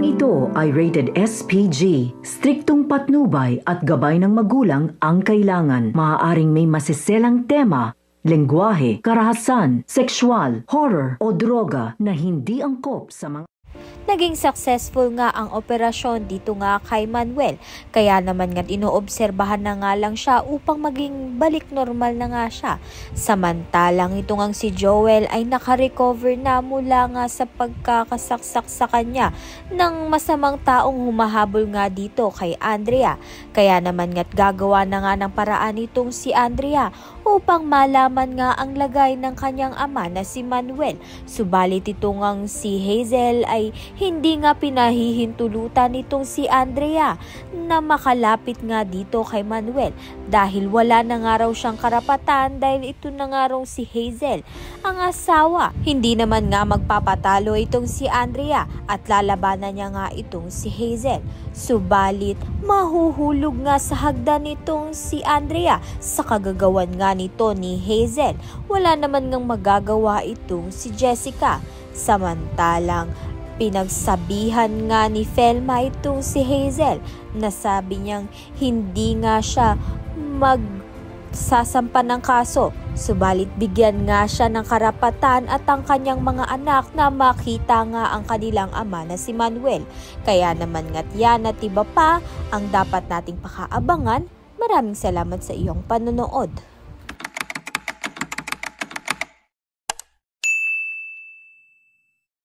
ito ay rated SPG. Striktong patnubay at gabay ng magulang ang kailangan. Maaaring may masiselang tema, lengguwahe, karahasan, sexual, horror o droga na hindi angkop sa mga... Naging successful nga ang operasyon dito nga kay Manuel. Kaya naman nga inoobserbahan na nga lang siya upang maging balik normal na nga siya. Samantalang ito ngang si Joel ay nakarecover na mula nga sa pagkakasaksak sa kanya ng masamang taong humahabol nga dito kay Andrea. Kaya naman nga't gagawa na nga ng paraan itong si Andrea upang malaman nga ang lagay ng kanyang ama na si Manuel. Subalit ito ngang si Hazel ay hindi nga pinahihintulutan nitong si Andrea na makalapit nga dito kay Manuel dahil wala na nga raw siyang karapatan dahil ito na nga raw si Hazel ang asawa. Hindi naman nga magpapatalo itong si Andrea at lalabanan niya nga itong si Hazel. Subalit mahuhulog nga sa hagdan nitong si Andrea sa kagagawan nga nito ni Hazel. Wala naman ngang magagawa itong si Jessica. Samantalang pinagsabihan nga ni Felma itong si Hazel na sabi niyang hindi nga siya magsasampa ng kaso. Subalit bigyan nga siya ng karapatan at ang kanyang mga anak na makita nga ang kanilang ama na si Manuel. Kaya naman nga't yan at iba pa ang dapat nating pakaabangan. Maraming salamat sa iyong panonood.